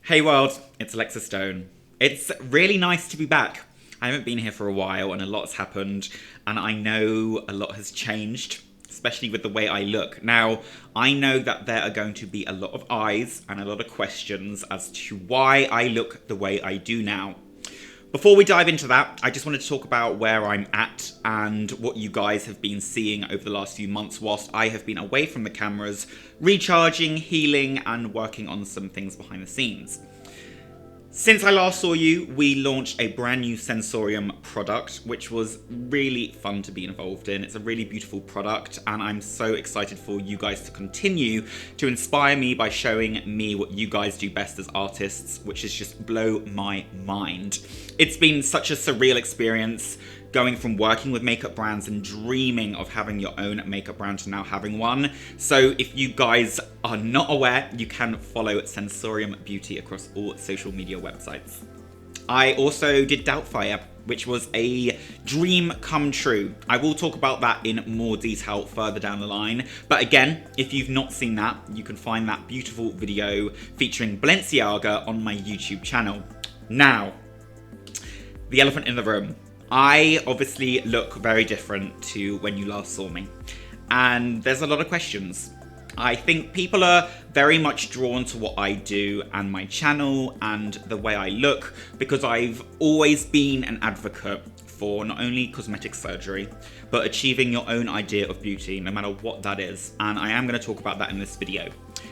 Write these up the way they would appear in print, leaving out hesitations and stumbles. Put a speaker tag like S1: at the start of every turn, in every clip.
S1: Hey world, it's Alexis Stone. It's really nice to be back. I haven't been here for a while and a lot's happened, and I know a lot has changed, especially with the way I look. Now, I know that there are going to be a lot of eyes and a lot of questions as to why I look the way I do now. Before we dive into that, I just wanted to talk about where I'm at and what you guys have been seeing over the last few months whilst I have been away from the cameras, recharging, healing, and working on some things behind the scenes. Since I last saw you, we launched a brand new Sensorium product, which was really fun to be involved in. It's a really beautiful product, and I'm so excited for you guys to continue to inspire me by showing me what you guys do best as artists, which is just blow my mind. It's been such a surreal experience going from working with makeup brands and dreaming of having your own makeup brand to now having one. So if you guys are not aware, you can follow Sensorium Beauty across all social media websites. I also did Doubtfire, which was a dream come true. I will talk about that in more detail further down the line. But again, if you've not seen that, you can find that beautiful video featuring Balenciaga on my YouTube channel. Now, the elephant in the room. I obviously look very different to when you last saw me, and there's a lot of questions. I think people are very much drawn to what I do and my channel and the way I look because I've always been an advocate for not only cosmetic surgery, but achieving your own idea of beauty, no matter what that is, and I am going to talk about that in this video.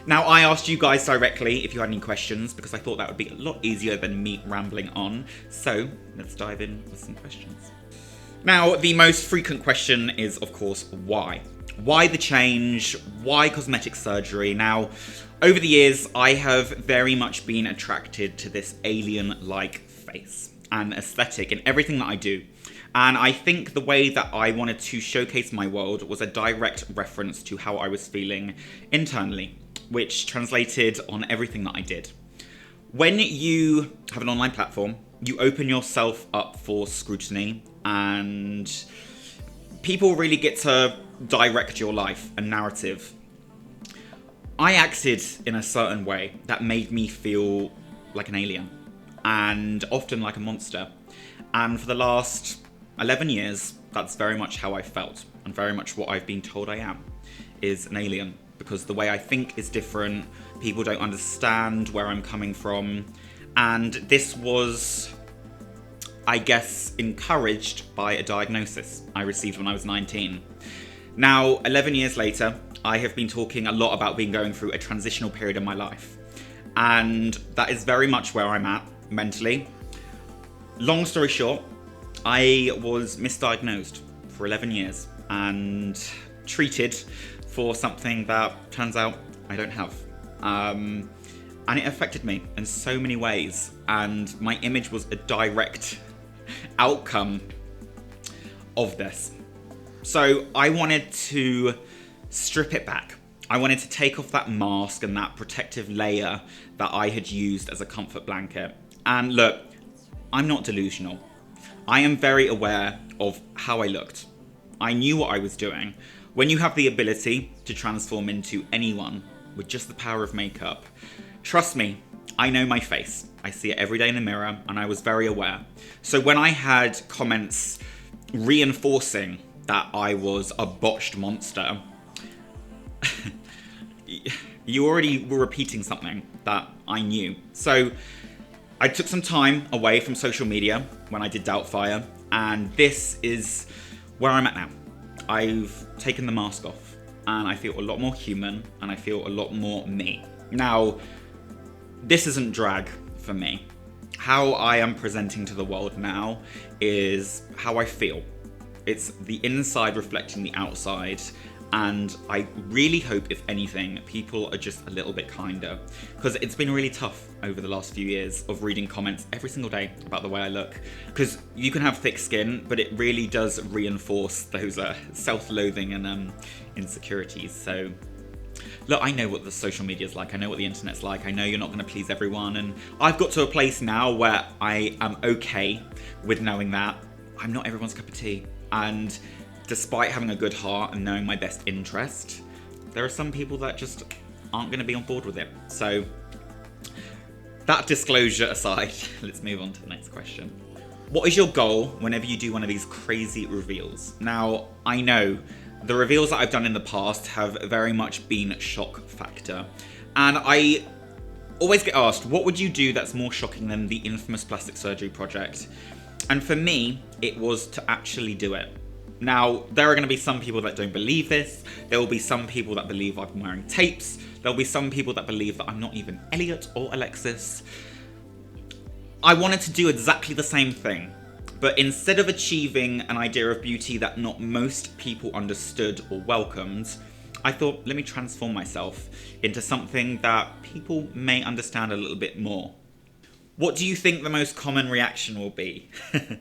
S1: Now, I asked you guys directly if you had any questions because I thought that would be a lot easier than me rambling on. So let's dive in with some questions. Now, the most frequent question is, of course, why? Why the change? Why cosmetic surgery? Now, over the years, I have very much been attracted to this alien-like face and aesthetic in everything that I do. And I think the way that I wanted to showcase my world was a direct reference to how I was feeling internally, which translated on everything that I did. When you have an online platform, you open yourself up for scrutiny and people really get to direct your life and narrative. I acted in a certain way that made me feel like an alien and often like a monster. And for the last 11 years, that's very much how I felt and very much what I've been told I am, is an alien. Because the way I think is different, people don't understand where I'm coming from, and this was, I guess, encouraged by a diagnosis I received when I was 19. Now, 11 years later, I have been talking a lot about going through a transitional period in my life, and that is very much where I'm at mentally. Long story short, I was misdiagnosed for 11 years and treated for something that turns out I don't have. And it affected me in so many ways, and my image was a direct outcome of this. So I wanted to strip it back. I wanted to take off that mask and that protective layer that I had used as a comfort blanket. And look, I'm not delusional. I am very aware of how I looked. I knew what I was doing. When you have the ability to transform into anyone with just the power of makeup, trust me, I know my face. I see it every day in the mirror, and I was very aware. So when I had comments reinforcing that I was a botched monster, you already were repeating something that I knew. So I took some time away from social media when I did Doubtfire, and this is where I'm at now. I've taken the mask off and I feel a lot more human and I feel a lot more me. Now, this isn't drag for me. How I am presenting to the world now is how I feel. It's the inside reflecting the outside, and I really hope, if anything, people are just a little bit kinder, because it's been really tough over the last few years of reading comments every single day about the way I look, because you can have thick skin, but it really does reinforce those self-loathing and insecurities. So look, I know what the social media is like, I know what the internet's like, I know you're not going to please everyone, and I've got to a place now where I am okay with knowing that I'm not everyone's cup of tea. And despite having a good heart and knowing my best interest, there are some people that just aren't going to be on board with it. So that disclosure aside, let's move on to the next question. What is your goal whenever you do one of these crazy reveals? Now, I know the reveals that I've done in the past have very much been shock factor. And I always get asked, what would you do that's more shocking than the infamous plastic surgery project? And for me, it was to actually do it. Now, there are going to be some people that don't believe this. There will be some people that believe I've been wearing tapes. There'll be some people that believe that I'm not even Elliot or Alexis. I wanted to do exactly the same thing, but instead of achieving an idea of beauty that not most people understood or welcomed, I thought, let me transform myself into something that people may understand a little bit more. What do you think the most common reaction will be? Do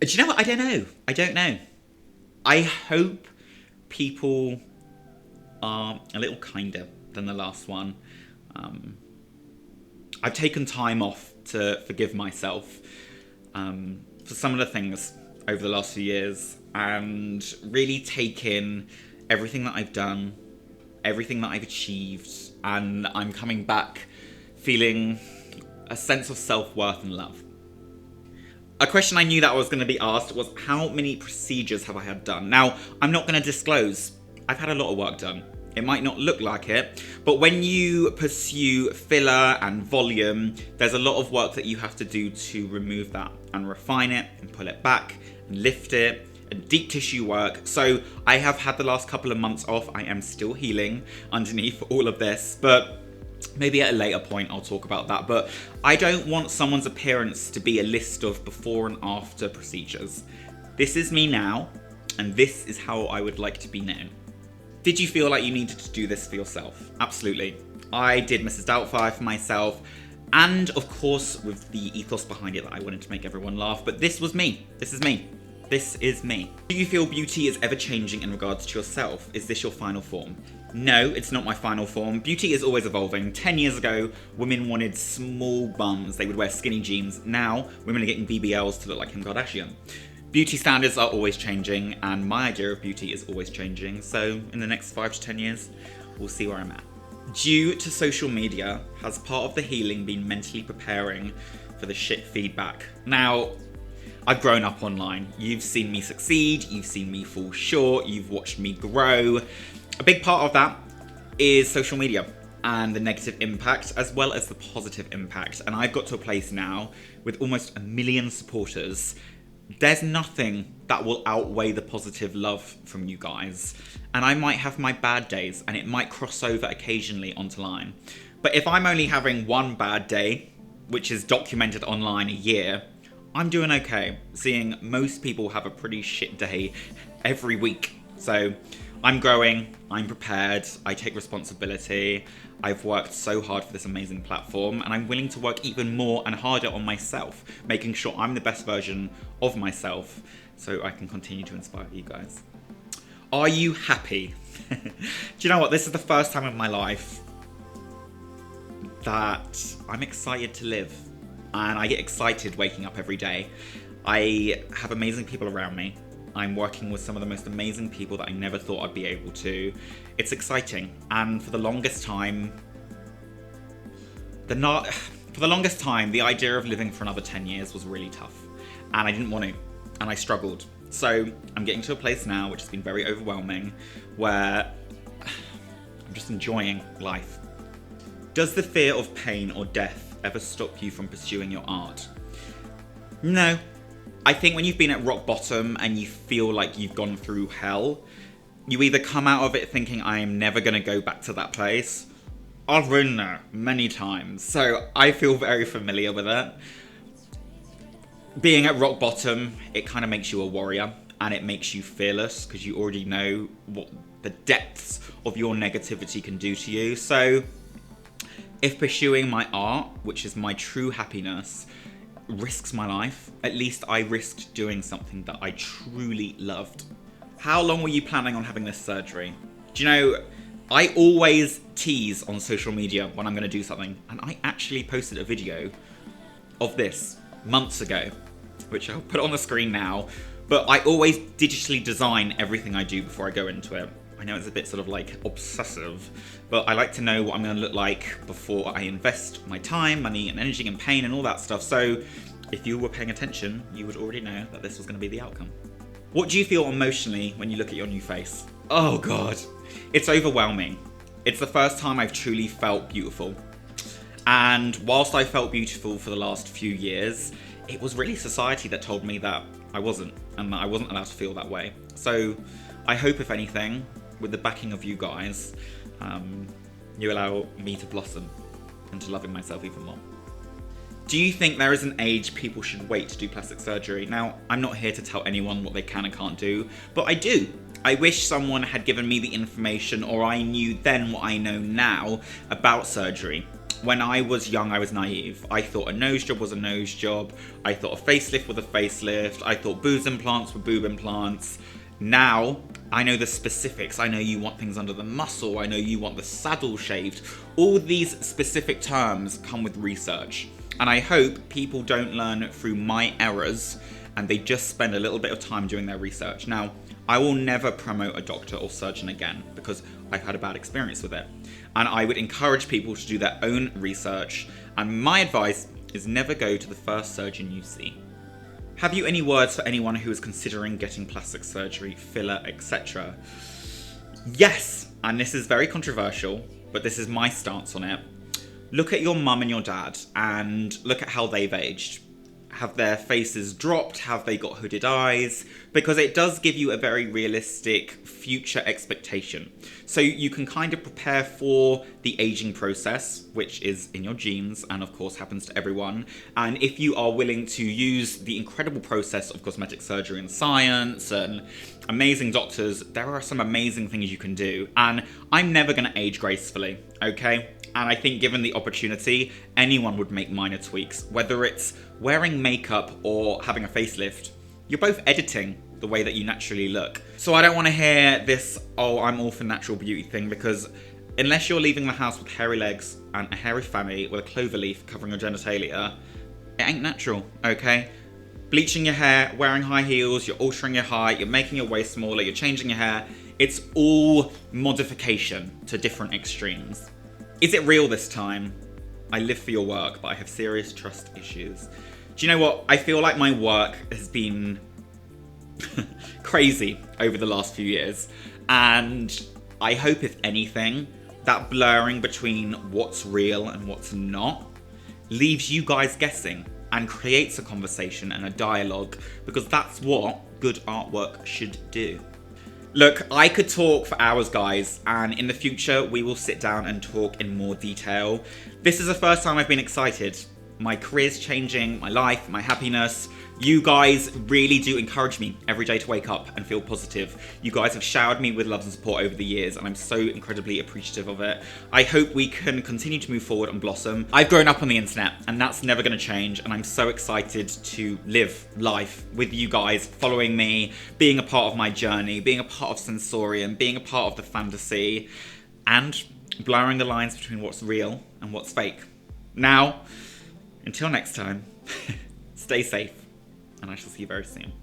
S1: you know what? I don't know. I hope people are a little kinder than the last one. I've taken time off to forgive myself for some of the things over the last few years and really take in everything that I've done, everything that I've achieved, and I'm coming back feeling a sense of self-worth and love. A question I knew that was going to be asked was, how many procedures have I had done? Now, I'm not going to disclose. I've had a lot of work done. It might not look like it, but when you pursue filler and volume, there's a lot of work that you have to do to remove that and refine it and pull it back and lift it and deep tissue work. So I have had the last couple of months off. I am still healing underneath all of this, but maybe at a later point I'll talk about that. But I don't want someone's appearance to be a list of before and after procedures. This is me now, and this is how I would like to be known. Did you feel like you needed to do this for yourself? Absolutely. I did Mrs. Doubtfire for myself, and of course with the ethos behind it that I wanted to make everyone laugh, but this was me. This is me. This is me. Do you feel beauty is ever changing in regards to yourself? Is this your final form? No, it's not my final form. Beauty is always evolving. 10 years ago, women wanted small bums. They would wear skinny jeans. Now, women are getting BBLs to look like Kim Kardashian. Beauty standards are always changing, and my idea of beauty is always changing. So in the next 5 to 10 years, we'll see where I'm at. Due to social media, has part of the healing been mentally preparing for the shit feedback? Now, I've grown up online. You've seen me succeed, you've seen me fall short, you've watched me grow. A big part of that is social media and the negative impact as well as the positive impact. And I've got to a place now with almost 1 million supporters. There's nothing that will outweigh the positive love from you guys. And I might have my bad days and it might cross over occasionally onto line. But if I'm only having one bad day, which is documented online a year, I'm doing okay, seeing most people have a pretty shit day every week. So I'm growing, I'm prepared, I take responsibility. I've worked so hard for this amazing platform, and I'm willing to work even more and harder on myself, making sure I'm the best version of myself so I can continue to inspire you guys. Are you happy? Do you know what? This is the first time in my life that I'm excited to live. And I get excited waking up every day. I have amazing people around me. I'm working with some of the most amazing people that I never thought I'd be able to. It's exciting. And for the longest time, the idea of living for another 10 years was really tough. And I didn't want to. And I struggled. So I'm getting to a place now, which has been very overwhelming, where I'm just enjoying life. Does the fear of pain or death ever stop you from pursuing your art? No. I think when you've been at rock bottom and you feel like you've gone through hell, you either come out of it thinking, I am never going to go back to that place. I've been there many times, so I feel very familiar with it. Being at rock bottom, it kind of makes you a warrior and it makes you fearless because you already know what the depths of your negativity can do to you. So if pursuing my art, which is my true happiness, risks my life, at least I risked doing something that I truly loved. How long were you planning on having this surgery? Do you know, I always tease on social media when I'm going to do something, and I actually posted a video of this months ago, which I'll put on the screen now, but I always digitally design everything I do before I go into it. I know it's a bit sort of like obsessive, but I like to know what I'm going to look like before I invest my time, money and energy and pain and all that stuff. So if you were paying attention, you would already know that this was going to be the outcome. What do you feel emotionally when you look at your new face? Oh God, it's overwhelming. It's the first time I've truly felt beautiful. And whilst I felt beautiful for the last few years, it was really society that told me that I wasn't, and that I wasn't allowed to feel that way. So I hope, if anything, with the backing of you guys, you allow me to blossom into loving myself even more. Do you think there is an age people should wait to do plastic surgery? Now, I'm not here to tell anyone what they can and can't do, but I do. I wish someone had given me the information, or I knew then what I know now about surgery. When I was young, I was naive. I thought a nose job was a nose job. I thought a facelift was a facelift. I thought boob implants were boob implants. Now, I know the specifics. I know you want things under the muscle. I know you want the saddle shaved. All these specific terms come with research. And I hope people don't learn through my errors and they just spend a little bit of time doing their research. Now, I will never promote a doctor or surgeon again because I've had a bad experience with it. And I would encourage people to do their own research. And my advice is never go to the first surgeon you see. Have you any words for anyone who is considering getting plastic surgery, filler, etc.? Yes, and this is very controversial, but this is my stance on it. Look at your mum and your dad and look at how they've aged. Have their faces dropped? Have they got hooded eyes? Because it does give you a very realistic future expectation. So you can kind of prepare for the aging process, which is in your genes and of course happens to everyone. And if you are willing to use the incredible process of cosmetic surgery and science and amazing doctors, there are some amazing things you can do. And I'm never going to age gracefully, okay? And I think given the opportunity, anyone would make minor tweaks. Whether it's wearing makeup or having a facelift, you're both editing the way that you naturally look. So I don't want to hear this, oh, I'm all for natural beauty thing, because unless you're leaving the house with hairy legs and a hairy fanny with a clover leaf covering your genitalia, it ain't natural, okay? Bleaching your hair, wearing high heels, you're altering your height, you're making your waist smaller, you're changing your hair. It's all modification to different extremes. Is it real this time? I live for your work, but I have serious trust issues. Do you know what? I feel like my work has been crazy over the last few years. And I hope, if anything, that blurring between what's real and what's not leaves you guys guessing and creates a conversation and a dialogue, because that's what good artwork should do. Look, I could talk for hours, guys, and in the future, we will sit down and talk in more detail. This is the first time I've been excited. My career's changing, my life, my happiness. You guys really do encourage me every day to wake up and feel positive. You guys have showered me with love and support over the years, and I'm so incredibly appreciative of it. I hope we can continue to move forward and blossom. I've grown up on the internet, and that's never going to change, and I'm so excited to live life with you guys, following me, being a part of my journey, being a part of Sensorium, being a part of the fantasy, and blurring the lines between what's real and what's fake. Now, until next time, stay safe, and I shall see you very soon.